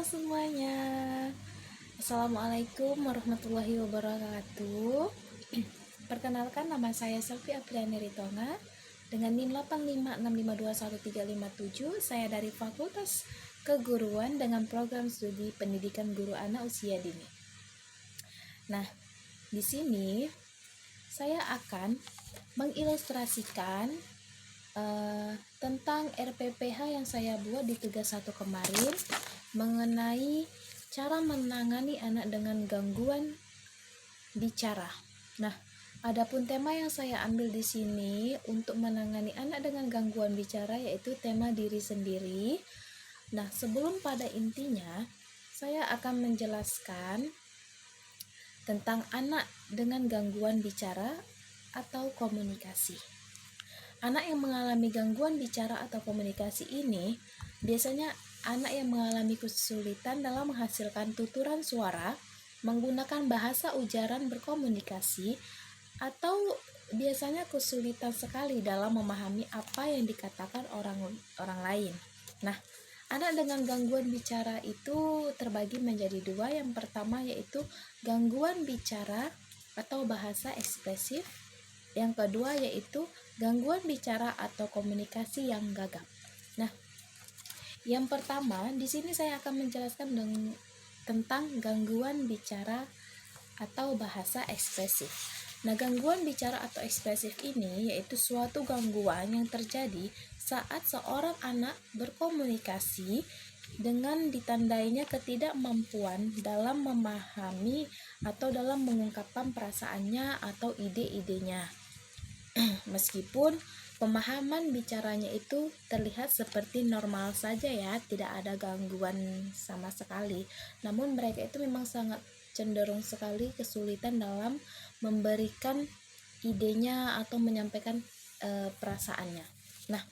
semuanya. Assalamualaikum warahmatullahi wabarakatuh. Perkenalkan, nama saya Selvi Apriani Ritonga dengan NIM 856521357. Saya dari Fakultas Keguruan dengan program studi pendidikan guru anak usia dini. Nah, di sini saya akan mengilustrasikan tentang RPPH yang saya buat di tugas 1 kemarin mengenai cara menangani anak dengan gangguan bicara. Nah, adapun tema yang saya ambil di sini untuk menangani anak dengan gangguan bicara yaitu tema diri sendiri. Nah, sebelum pada intinya, saya akan menjelaskan tentang anak dengan gangguan bicara atau komunikasi. Anak yang mengalami gangguan bicara atau komunikasi ini biasanya anak yang mengalami kesulitan dalam menghasilkan tuturan suara, menggunakan bahasa ujaran berkomunikasi, atau biasanya kesulitan sekali dalam memahami apa yang dikatakan orang lain. Nah, anak dengan gangguan bicara itu terbagi menjadi dua. Yang pertama yaitu gangguan bicara atau bahasa ekspresif. Yang kedua yaitu gangguan bicara atau komunikasi yang gagap. Nah, yang pertama di sini saya akan menjelaskan tentang gangguan bicara atau bahasa ekspresif. Nah, gangguan bicara atau ekspresif ini yaitu suatu gangguan yang terjadi saat seorang anak berkomunikasi dengan ditandainya ketidakmampuan dalam memahami atau dalam mengungkapkan perasaannya atau ide-idenya. Meskipun pemahaman bicaranya itu terlihat seperti normal saja ya, tidak ada gangguan sama sekali. Namun mereka itu memang sangat cenderung sekali kesulitan dalam memberikan idenya atau menyampaikan perasaannya. Nah,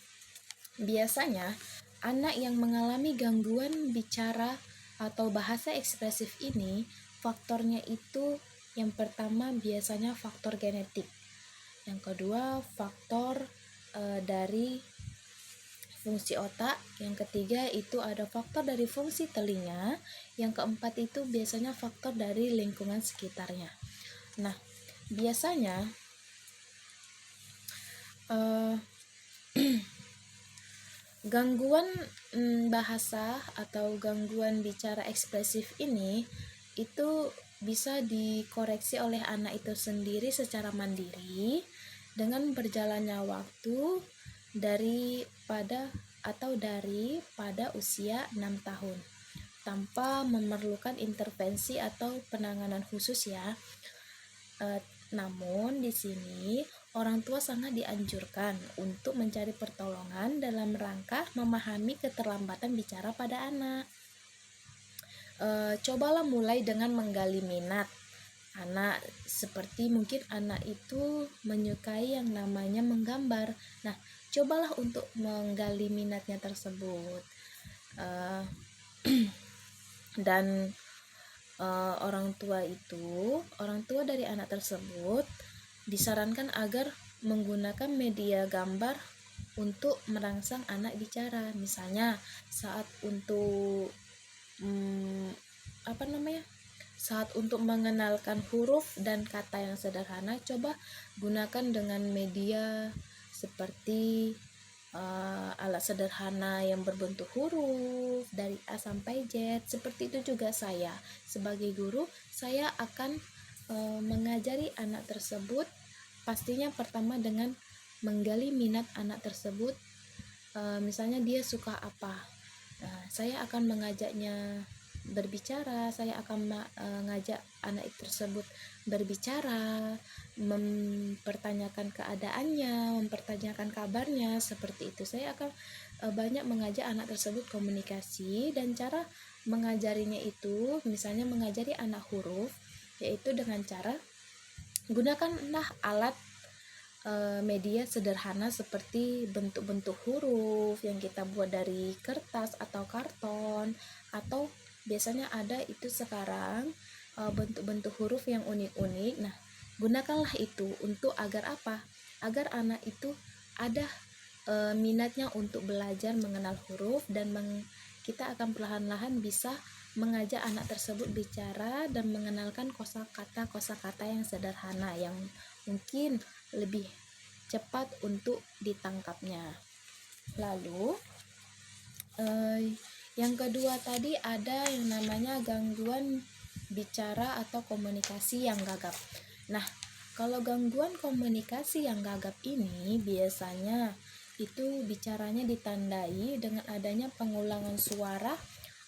biasanya anak yang mengalami gangguan bicara atau bahasa ekspresif ini faktornya itu yang pertama biasanya faktor genetik. Yang kedua faktor dari fungsi otak, yang ketiga itu ada faktor dari fungsi telinga, yang keempat itu biasanya faktor dari lingkungan sekitarnya. Nah, biasanya gangguan bahasa atau gangguan bicara ekspresif ini itu bisa dikoreksi oleh anak itu sendiri secara mandiri dengan berjalannya waktu daripada usia 6 tahun tanpa memerlukan intervensi atau penanganan khusus ya. Namun di sini orang tua sangat dianjurkan untuk mencari pertolongan dalam rangka memahami keterlambatan bicara pada anak. Cobalah mulai dengan menggali minat anak, seperti mungkin anak itu menyukai yang namanya menggambar. Nah, cobalah untuk menggali minatnya tersebut. Dan orang tua dari anak tersebut disarankan agar menggunakan media gambar untuk merangsang anak bicara. Misalnya saat untuk saat untuk mengenalkan huruf dan kata yang sederhana, coba gunakan dengan media seperti alat sederhana yang berbentuk huruf dari A sampai Z. Seperti itu juga saya sebagai guru, saya akan mengajari anak tersebut pastinya pertama dengan menggali minat anak tersebut. Misalnya dia suka apa, saya akan mengajaknya berbicara, saya akan mengajak anak tersebut berbicara, mempertanyakan keadaannya, mempertanyakan kabarnya, seperti itu. Saya akan banyak mengajak anak tersebut komunikasi, dan cara mengajarinya itu misalnya mengajari anak huruf yaitu dengan cara gunakanlah alat media sederhana seperti bentuk-bentuk huruf yang kita buat dari kertas atau karton, atau biasanya ada itu sekarang bentuk-bentuk huruf yang unik-unik. Nah, gunakanlah itu untuk agar apa? Agar anak itu ada minatnya untuk belajar mengenal huruf dan kita akan perlahan-lahan bisa mengajak anak tersebut bicara dan mengenalkan kosakata yang sederhana yang mungkin lebih cepat untuk ditangkapnya. Lalu yang kedua tadi ada yang namanya gangguan bicara atau komunikasi yang gagap. Nah, kalau gangguan komunikasi yang gagap ini biasanya itu bicaranya ditandai dengan adanya pengulangan suara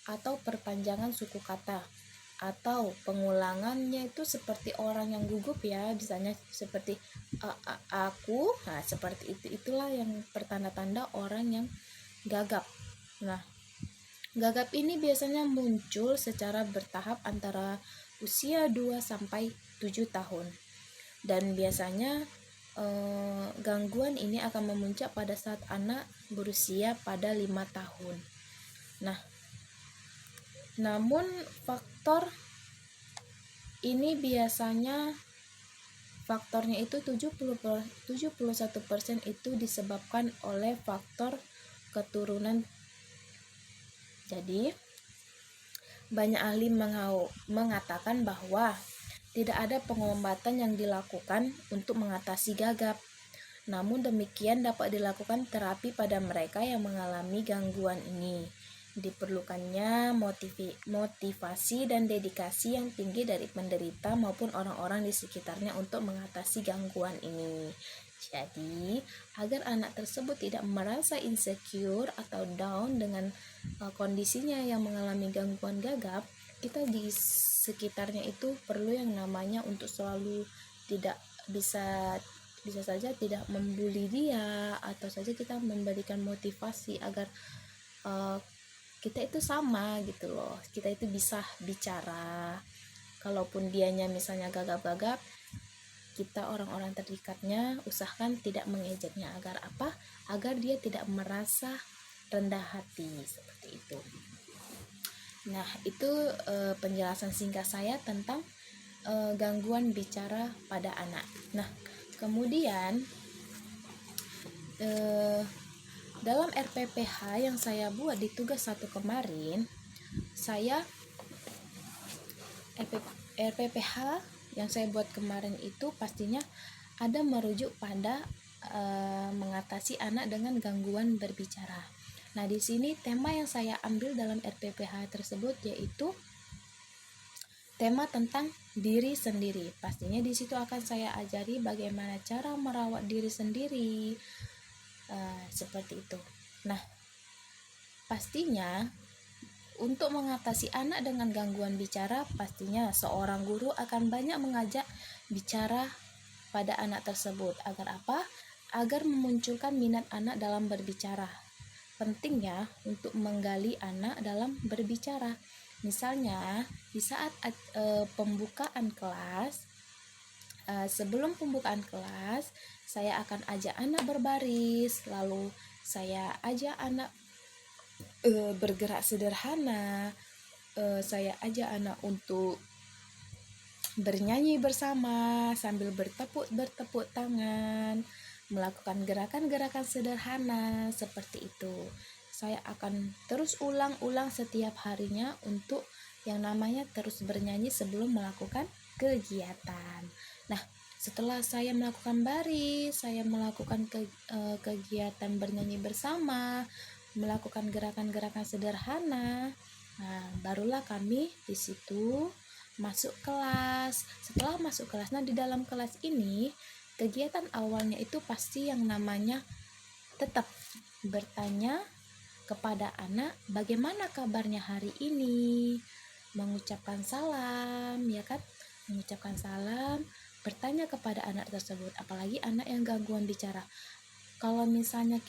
atau perpanjangan suku kata, atau pengulangannya itu seperti orang yang gugup ya, misalnya seperti aku. Nah, seperti itulah yang pertanda-tanda orang yang gagap. Nah, gagap ini biasanya muncul secara bertahap antara usia 2 sampai 7 tahun. Dan biasanya gangguan ini akan memuncak pada saat anak berusia pada 5 tahun. Nah, namun faktor ini biasanya faktornya itu 71% itu disebabkan oleh faktor keturunan. Jadi, banyak ahli mengatakan bahwa tidak ada pengobatan yang dilakukan untuk mengatasi gagap. Namun demikian dapat dilakukan terapi pada mereka yang mengalami gangguan ini. Diperlukannya motivasi dan dedikasi yang tinggi dari penderita maupun orang-orang di sekitarnya untuk mengatasi gangguan ini. Jadi, agar anak tersebut tidak merasa insecure atau down dengan kondisinya yang mengalami gangguan gagap, kita di sekitarnya itu perlu yang namanya untuk selalu tidak bisa saja tidak membuli dia, atau saja kita memberikan motivasi agar kita itu sama gitu loh, kita itu bisa bicara. Kalaupun dianya misalnya gagap-gagap, kita orang-orang terdekatnya usahakan tidak mengejeknya. Agar apa? Agar dia tidak merasa rendah hati, seperti itu. Nah, itu penjelasan singkat saya tentang gangguan bicara pada anak. Nah, kemudian dalam RPPH yang saya buat di tugas 1 kemarin, saya RPPH yang saya buat kemarin itu pastinya ada merujuk pada mengatasi anak dengan gangguan berbicara. Nah, di sini tema yang saya ambil dalam RPPH tersebut yaitu tema tentang diri sendiri. Pastinya di situ akan saya ajari bagaimana cara merawat diri sendiri, seperti itu. Nah, pastinya untuk mengatasi anak dengan gangguan bicara, pastinya seorang guru akan banyak mengajak bicara pada anak tersebut. Agar apa? Agar memunculkan minat anak dalam berbicara. Pentingnya untuk menggali anak dalam berbicara. Misalnya, di saat pembukaan kelas, sebelum pembukaan kelas, saya akan ajak anak berbaris, lalu saya ajak anak bergerak sederhana, saya ajak anak untuk bernyanyi bersama sambil bertepuk tangan, melakukan gerakan-gerakan sederhana seperti itu. Saya akan terus ulang-ulang setiap harinya untuk yang namanya terus bernyanyi sebelum melakukan kegiatan. Nah, setelah saya melakukan baris, saya melakukan kegiatan bernyanyi bersama, melakukan gerakan-gerakan sederhana. Nah, barulah kami di situ masuk kelas. Setelah masuk kelas, nah di dalam kelas ini kegiatan awalnya itu pasti yang namanya tetap bertanya kepada anak bagaimana kabarnya hari ini, mengucapkan salam, ya kan? Mengucapkan salam, bertanya kepada anak tersebut, apalagi anak yang gangguan bicara. Kalau misalnya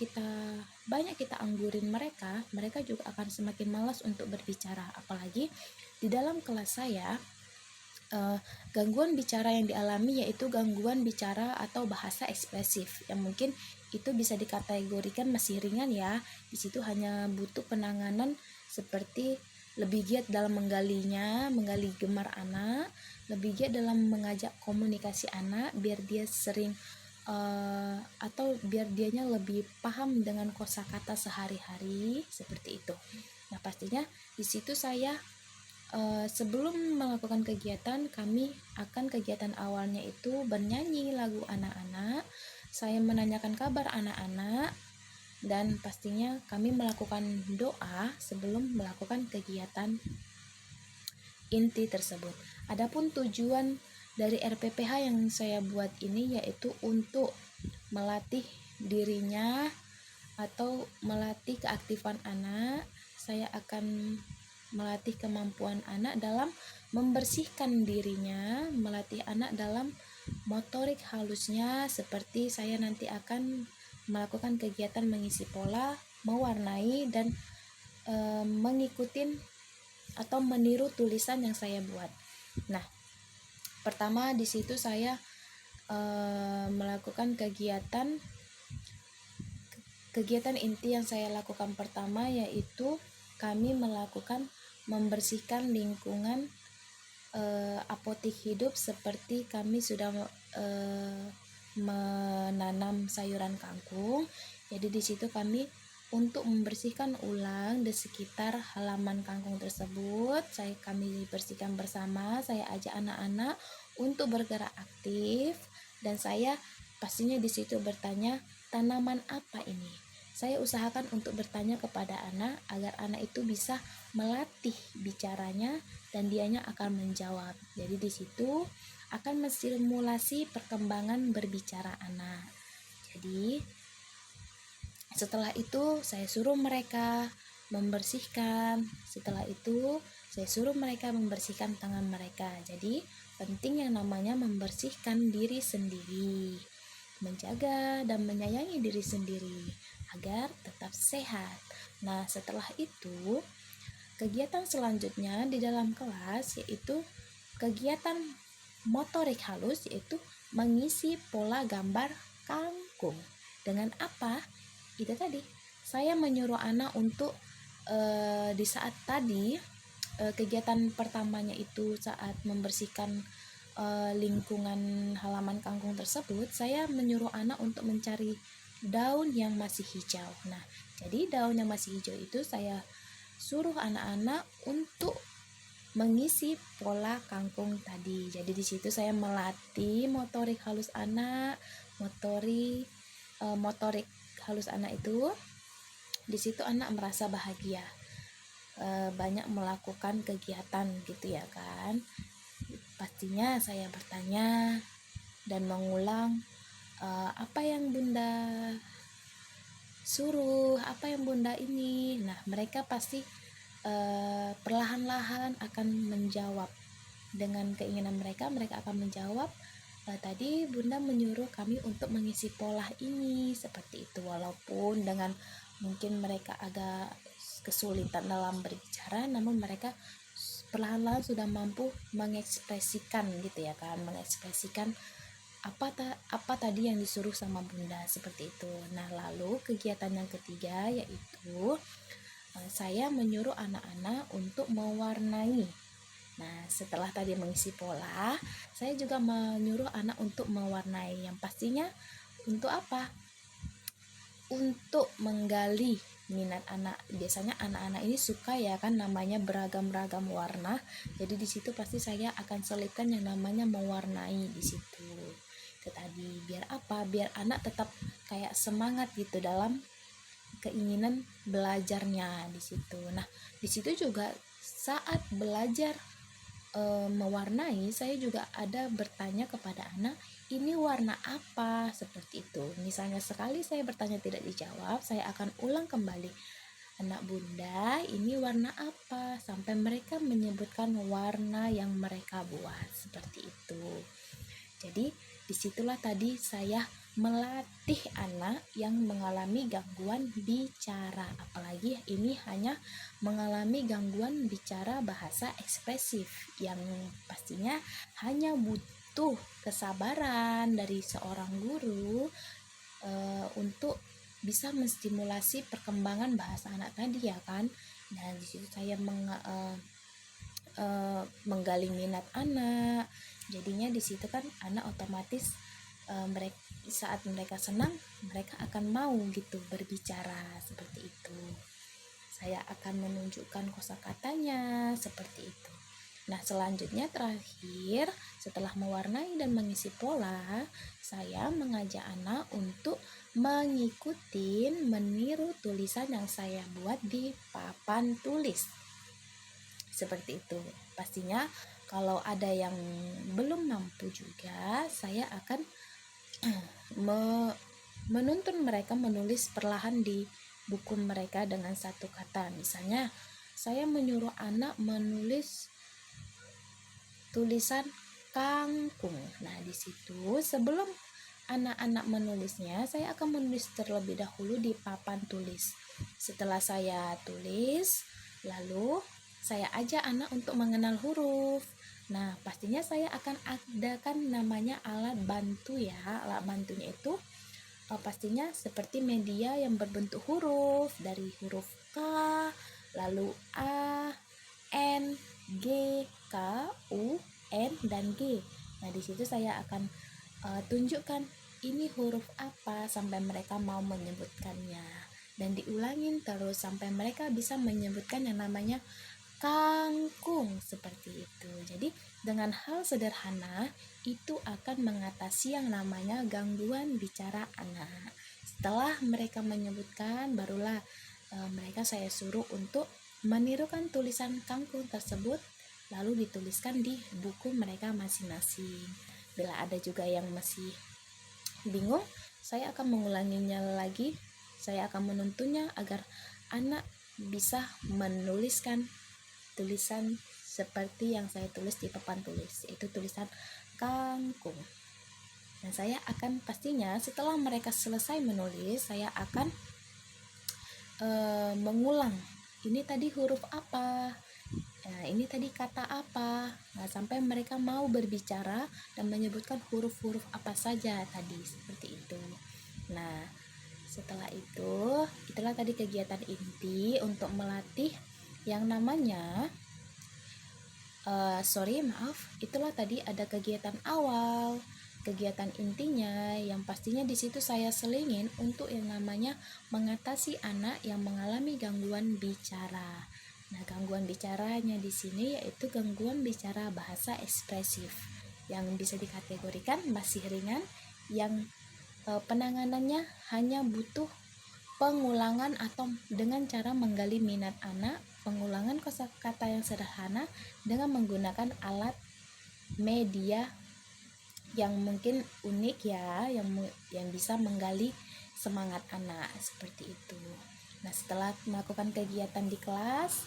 banyak kita anggurin mereka juga akan semakin malas untuk berbicara. Apalagi di dalam kelas saya, gangguan bicara yang dialami yaitu gangguan bicara atau bahasa ekspresif, yang mungkin itu bisa dikategorikan masih ringan ya. Di situ hanya butuh penanganan seperti lebih giat dalam menggali gemar anak, lebih giat dalam mengajak komunikasi anak biar dia sering atau biar dianya lebih paham dengan kosakata sehari-hari, seperti itu. Nah, pastinya di situ saya sebelum melakukan kegiatan, kegiatan awalnya itu bernyanyi lagu anak-anak. Saya menanyakan kabar anak-anak, dan pastinya kami melakukan doa sebelum melakukan kegiatan inti tersebut. Adapun tujuan dari RPPH yang saya buat ini yaitu untuk melatih dirinya atau melatih keaktifan anak. Saya akan melatih kemampuan anak dalam membersihkan dirinya, melatih anak dalam motorik halusnya, seperti saya nanti akan melakukan kegiatan mengisi pola, mewarnai, dan mengikuti atau meniru tulisan yang saya buat. Nah, pertama di situ saya melakukan kegiatan inti yang saya lakukan pertama yaitu kami melakukan membersihkan lingkungan apotik hidup, seperti kami sudah menanam sayuran kangkung. Jadi di situ kami untuk membersihkan ulang di sekitar halaman kangkung tersebut, kami bersihkan bersama. Saya ajak anak-anak untuk bergerak aktif, dan saya pastinya di situ bertanya, tanaman apa ini? Saya usahakan untuk bertanya kepada anak agar anak itu bisa melatih bicaranya dan dianya akan menjawab. Jadi di situ akan mensimulasi perkembangan berbicara anak. Jadi setelah itu saya suruh mereka membersihkan. Setelah itu saya suruh mereka membersihkan tangan mereka. Jadi penting yang namanya membersihkan diri sendiri, menjaga dan menyayangi diri sendiri agar tetap sehat. Nah, setelah itu kegiatan selanjutnya di dalam kelas yaitu kegiatan motorik halus, yaitu mengisi pola gambar kangkung. Dengan apa? Itu tadi saya menyuruh anak untuk di saat tadi kegiatan pertamanya itu saat membersihkan lingkungan halaman kangkung tersebut, saya menyuruh anak untuk mencari daun yang masih hijau. Nah, jadi daun yang masih hijau itu saya suruh anak-anak untuk mengisi pola kangkung tadi. Jadi di situ saya melatih motorik halus anak, motorik halus anak itu. Di situ anak merasa bahagia, banyak melakukan kegiatan gitu ya kan. Pastinya saya bertanya dan mengulang apa yang Bunda suruh, apa yang Bunda ini. Nah, mereka pasti perlahan-lahan akan menjawab. Dengan keinginan mereka akan menjawab, tadi Bunda menyuruh kami untuk mengisi pola ini, seperti itu. Walaupun dengan mungkin mereka agak kesulitan dalam berbicara, namun mereka perlahan-lahan sudah mampu mengekspresikan gitu ya kan, mengekspresikan apa tadi yang disuruh sama Bunda, seperti itu. Nah, lalu kegiatan yang ketiga yaitu saya menyuruh anak-anak untuk mewarnai. Nah, setelah tadi mengisi pola, saya juga menyuruh anak untuk mewarnai. Yang pastinya untuk apa? Untuk menggali minat anak. Biasanya anak-anak ini suka ya kan, namanya beragam-ragam warna. Jadi di situ pasti saya akan selipkan yang namanya mewarnai di situ. Itu tadi biar apa? Biar anak tetap kayak semangat gitu dalam keinginan belajarnya di situ. Nah, di situ juga saat belajar mewarnai, saya juga ada bertanya kepada anak, ini warna apa, seperti itu. Misalnya sekali saya bertanya tidak dijawab, saya akan ulang kembali, anak Bunda ini warna apa, sampai mereka menyebutkan warna yang mereka buat, seperti itu. Jadi disitulah tadi saya melatih anak yang mengalami gangguan bicara, apalagi ini hanya mengalami gangguan bicara bahasa ekspresif, yang pastinya hanya butuh kesabaran dari seorang guru untuk bisa menstimulasi perkembangan bahasa anak tadi ya kan. Nah, di situ saya menggali minat anak. Jadinya di situ kan anak otomatis saat mereka senang, mereka akan mau gitu berbicara, seperti itu. saya akan menunjukkan kosakatanya seperti itu. Nah, selanjutnya terakhir, setelah mewarnai dan mengisi pola, saya mengajak anak untuk mengikuti, meniru tulisan yang saya buat di papan tulis. Seperti itu. Pastinya kalau ada yang belum mampu juga, saya akan menuntun mereka menulis perlahan di buku mereka dengan satu kata. Misalnya, saya menyuruh anak menulis tulisan kangkung. Nah, di situ sebelum anak-anak menulisnya, saya akan menulis terlebih dahulu di papan tulis. Setelah saya tulis, lalu saya ajak anak untuk mengenal huruf. Nah, pastinya saya akan adakan namanya alat bantu ya. Alat bantunya itu pastinya seperti media yang berbentuk huruf, dari huruf K, lalu A, N, G, K, U, N, dan G. Nah, di situ saya akan tunjukkan ini huruf apa sampai mereka mau menyebutkannya. Dan diulangin terus sampai mereka bisa menyebutkan yang namanya kangkung, seperti itu. Jadi, dengan hal sederhana itu akan mengatasi yang namanya gangguan bicara anak. Setelah mereka menyebutkan, barulah mereka saya suruh untuk menirukan tulisan kangkung tersebut, lalu dituliskan di buku mereka masing-masing. Bila ada juga yang masih bingung, saya akan mengulanginya lagi. Saya akan menuntunnya agar anak bisa menuliskan tulisan seperti yang saya tulis di papan tulis, yaitu tulisan kangkung. Dan saya akan pastinya setelah mereka selesai menulis, saya akan mengulang, ini tadi huruf apa, ini tadi kata apa. Nah, sampai mereka mau berbicara dan menyebutkan huruf-huruf apa saja tadi, seperti itu. Nah, setelah itu, itulah tadi kegiatan inti untuk melatih yang namanya itulah tadi ada kegiatan awal, kegiatan intinya yang pastinya di situ saya selingin untuk yang namanya mengatasi anak yang mengalami gangguan bicara. Nah, gangguan bicaranya di sini yaitu gangguan bicara bahasa ekspresif yang bisa dikategorikan masih ringan, yang penanganannya hanya butuh pengulangan atau dengan cara menggali minat anak, pengulangan kosakata yang sederhana dengan menggunakan alat media yang mungkin unik ya, yang bisa menggali semangat anak, seperti itu. Nah, setelah melakukan kegiatan di kelas,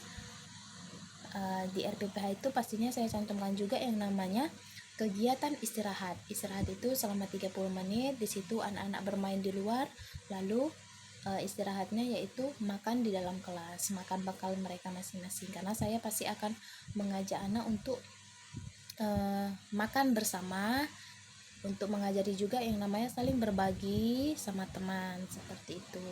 di RPPH itu pastinya saya cantumkan juga yang namanya kegiatan istirahat. Istirahat itu selama 30 menit, di situ anak-anak bermain di luar, lalu istirahatnya yaitu makan di dalam kelas, makan bekal mereka masing-masing, karena saya pasti akan mengajak anak untuk makan bersama, untuk mengajari juga yang namanya saling berbagi sama teman, seperti itu.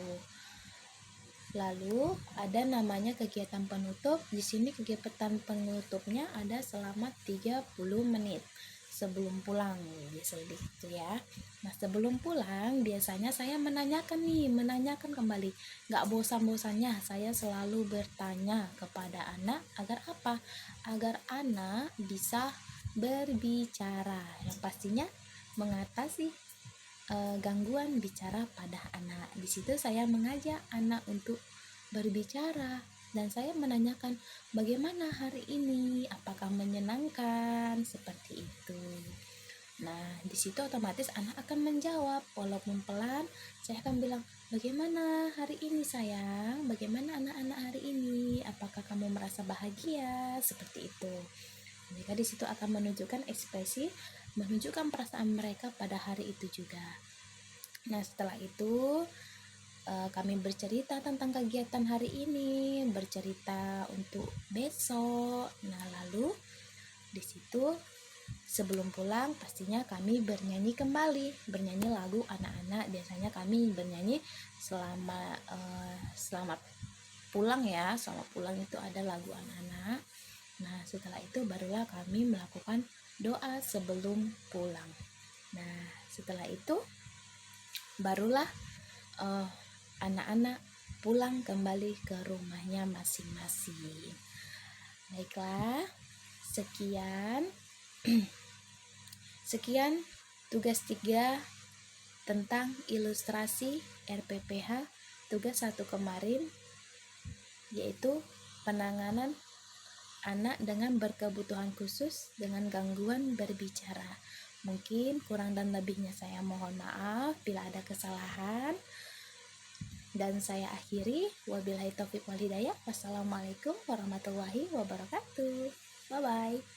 Lalu ada namanya kegiatan penutup. Di sini kegiatan penutupnya ada selama 30 menit sebelum pulang, biasanya gitu ya. Nah, sebelum pulang biasanya saya menanyakan kembali, nggak bosan-bosannya saya selalu bertanya kepada anak, agar apa? Agar anak bisa berbicara, yang pastinya mengatasi gangguan bicara pada anak. Di situ saya mengajak anak untuk berbicara dan saya menanyakan bagaimana hari ini, apakah menyenangkan, seperti itu. Nah, di situ otomatis anak akan menjawab, walaupun pelan. Saya akan bilang, bagaimana hari ini sayang, bagaimana anak-anak hari ini, apakah kamu merasa bahagia, seperti itu. Mereka di situ akan menunjukkan ekspresi, menunjukkan perasaan mereka pada hari itu juga. Nah, setelah itu kami bercerita tentang kegiatan hari ini, bercerita untuk besok. Nah, lalu di situ sebelum pulang pastinya kami bernyanyi kembali, bernyanyi lagu anak-anak. Biasanya kami bernyanyi selama pulang ya, selama pulang itu ada lagu anak-anak. Nah, setelah itu barulah kami melakukan doa sebelum pulang. Nah, setelah itu barulah anak-anak pulang kembali ke rumahnya masing-masing. Baiklah, sekian sekian tugas 3 tentang ilustrasi RPPH tugas 1 kemarin, yaitu penanganan anak dengan berkebutuhan khusus dengan gangguan berbicara. Mungkin kurang dan lebihnya saya mohon maaf bila ada kesalahan. Dan saya akhiri, wabillahi taufiq wal hidayah. Wassalamualaikum warahmatullahi wabarakatuh. Bye bye.